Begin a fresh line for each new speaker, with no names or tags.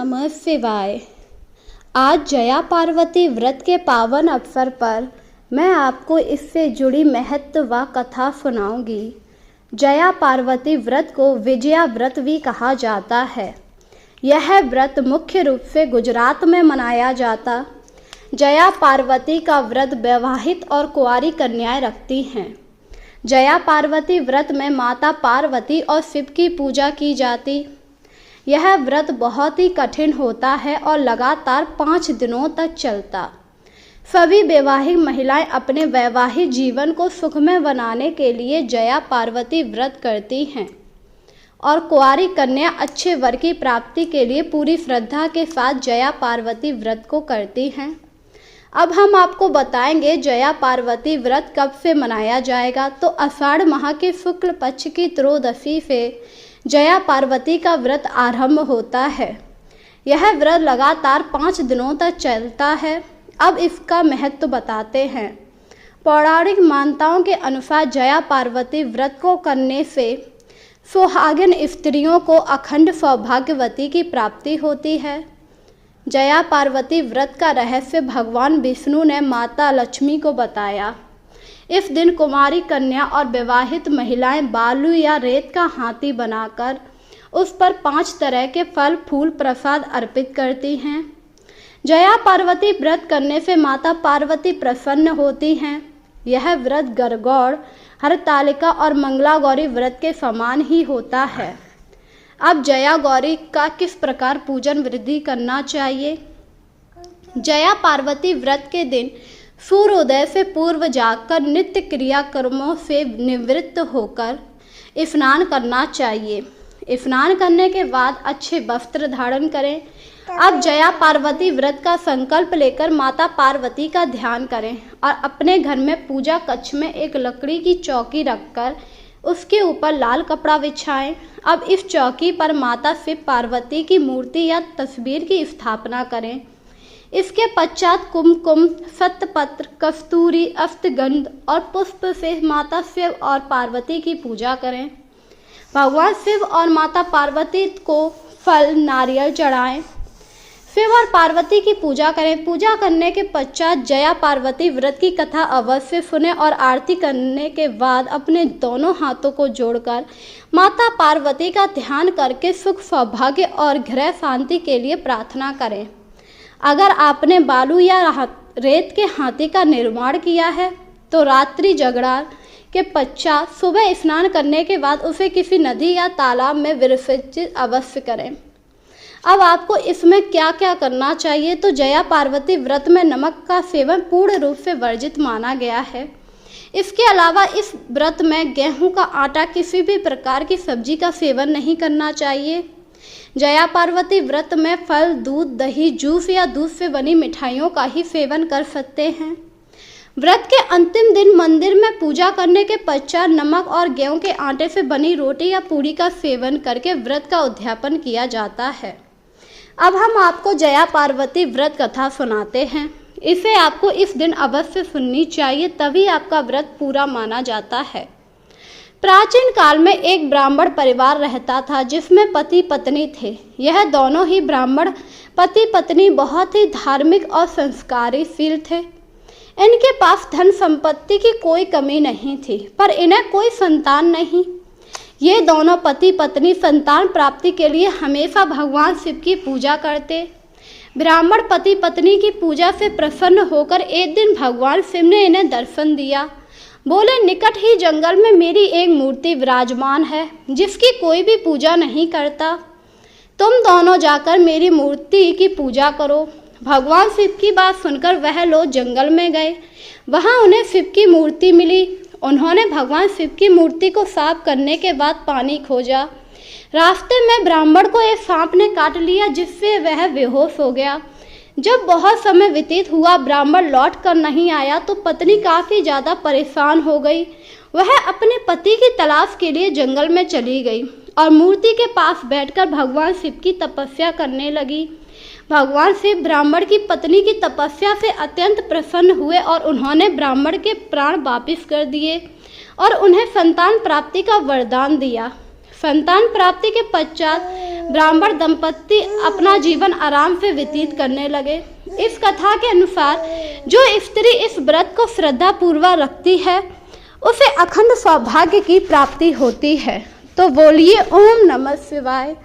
नमः शिवाय। आज जया पार्वती व्रत के पावन अवसर पर मैं आपको इससे जुड़ी महत्व व कथा सुनाऊंगी। जया पार्वती व्रत को विजया व्रत भी कहा जाता है। यह व्रत मुख्य रूप से गुजरात में मनाया जाता। जया पार्वती का व्रत वैवाहित और कुंवारी कन्याएं रखती हैं। जया पार्वती व्रत में माता पार्वती और शिव की पूजा की जाती। यह व्रत बहुत ही कठिन होता है और लगातार 5 दिनों तक चलता। सभी वैवाहिक महिलाएं अपने वैवाहिक जीवन को सुखमय बनाने के लिए जया पार्वती व्रत करती हैं और कुंवारी कन्या अच्छे वर की प्राप्ति के लिए पूरी श्रद्धा के साथ जया पार्वती व्रत को करती हैं। अब हम आपको बताएंगे जया पार्वती व्रत कब से मनाया जाएगा। तो आषाढ़ माह के शुक्ल पक्ष की त्रयोदशी से जया पार्वती का व्रत आरंभ होता है। यह व्रत लगातार 5 दिनों तक चलता है। अब इसका महत्व बताते हैं। पौराणिक मान्यताओं के अनुसार जया पार्वती व्रत को करने से सुहागिन स्त्रियों को अखंड सौभाग्यवती की प्राप्ति होती है। जया पार्वती व्रत का रहस्य भगवान विष्णु ने माता लक्ष्मी को बताया। इस दिन कुमारी कन्या और विवाहित महिलाएं बालू या रेत का हाथी बनाकर उस पर 5 तरह के फल फूल प्रसाद अर्पित करती हैं। जया पार्वती व्रत करने से माता पार्वती प्रसन्न होती हैं। यह व्रत गणगौर, हरतालिका और मंगला गौरी व्रत के समान ही होता है। अब जया गौरी का किस प्रकार पूजन विधि करना चाहिए। जया पार्वती व्रत के दिन सूर्योदय से पूर्व जागकर नित्य क्रियाकर्मों से निवृत्त होकर स्नान करना चाहिए। स्नान करने के बाद अच्छे वस्त्र धारण करें। अब जया पार्वती व्रत का संकल्प लेकर माता पार्वती का ध्यान करें और अपने घर में पूजा कक्ष में एक लकड़ी की चौकी रखकर उसके ऊपर लाल कपड़ा बिछाएं। अब इस चौकी पर माता शिव पार्वती की मूर्ति या तस्वीर की स्थापना करें। इसके पश्चात कुमकुम, सतपत्र, कस्तूरी, अष्टगंध और पुष्प से माता शिव और पार्वती की पूजा करें। भगवान शिव और माता पार्वती को फल नारियल चढ़ाएं। शिव और पार्वती की पूजा करें। पूजा करने के पश्चात जया पार्वती व्रत की कथा अवश्य सुने और आरती करने के बाद अपने दोनों हाथों को जोड़कर माता पार्वती का ध्यान करके सुख, सौभाग्य और गृह शांति के लिए प्रार्थना करें। अगर आपने बालू या रेत के हाथी का निर्माण किया है तो रात्रि जागरण के पश्चात सुबह स्नान करने के बाद उसे किसी नदी या तालाब में विसर्जित अवश्य करें। अब आपको इसमें क्या क्या करना चाहिए। तो जया पार्वती व्रत में नमक का सेवन पूर्ण रूप से वर्जित माना गया है। इसके अलावा इस व्रत में गेहूं का आटा, किसी भी प्रकार की सब्जी का सेवन नहीं करना चाहिए। जया पार्वती व्रत में फल, दूध, दही, जूस या दूध से बनी मिठाइयों का ही सेवन कर सकते हैं। व्रत के अंतिम दिन मंदिर में पूजा करने के पश्चात नमक और गेहूं के आटे से बनी रोटी या पूरी का सेवन करके व्रत का उद्यापन किया जाता है। अब हम आपको जया पार्वती व्रत कथा सुनाते हैं। इसे आपको इस दिन अवश्य सुननी चाहिए, तभी आपका व्रत पूरा माना जाता है। प्राचीन काल में एक ब्राह्मण परिवार रहता था जिसमें पति पत्नी थे। यह दोनों ही ब्राह्मण पति पत्नी बहुत ही धार्मिक और संस्कारशील थे। इनके पास धन संपत्ति की कोई कमी नहीं थी, पर इन्हें कोई संतान नहीं। ये दोनों पति पत्नी संतान प्राप्ति के लिए हमेशा भगवान शिव की पूजा करते। ब्राह्मण पति पत्नी की पूजा से प्रसन्न होकर एक दिन भगवान शिव ने इन्हें दर्शन दिया। बोले, निकट ही जंगल में मेरी एक मूर्ति विराजमान है जिसकी कोई भी पूजा नहीं करता। तुम दोनों जाकर मेरी मूर्ति की पूजा करो। भगवान शिव की बात सुनकर वह लोग जंगल में गए। वहां उन्हें शिव की मूर्ति मिली। उन्होंने भगवान शिव की मूर्ति को साफ करने के बाद पानी खोजा। रास्ते में ब्राह्मण को एक सांप ने काट लिया, जिससे वह बेहोश हो गया। जब बहुत समय व्यतीत हुआ, ब्राह्मण लौट कर नहीं आया तो पत्नी काफ़ी ज़्यादा परेशान हो गई। वह अपने पति की तलाश के लिए जंगल में चली गई और मूर्ति के पास बैठकर भगवान शिव की तपस्या करने लगी। भगवान शिव ब्राह्मण की पत्नी की तपस्या से अत्यंत प्रसन्न हुए और उन्होंने ब्राह्मण के प्राण वापिस कर दिए और उन्हें संतान प्राप्ति का वरदान दिया। संतान प्राप्ति के पश्चात ब्राह्मण दंपत्ति अपना जीवन आराम से व्यतीत करने लगे। इस कथा के अनुसार जो स्त्री इस व्रत को श्रद्धा पूर्वक रखती है उसे अखंड सौभाग्य की प्राप्ति होती है। तो बोलिए ओम नमः शिवाय।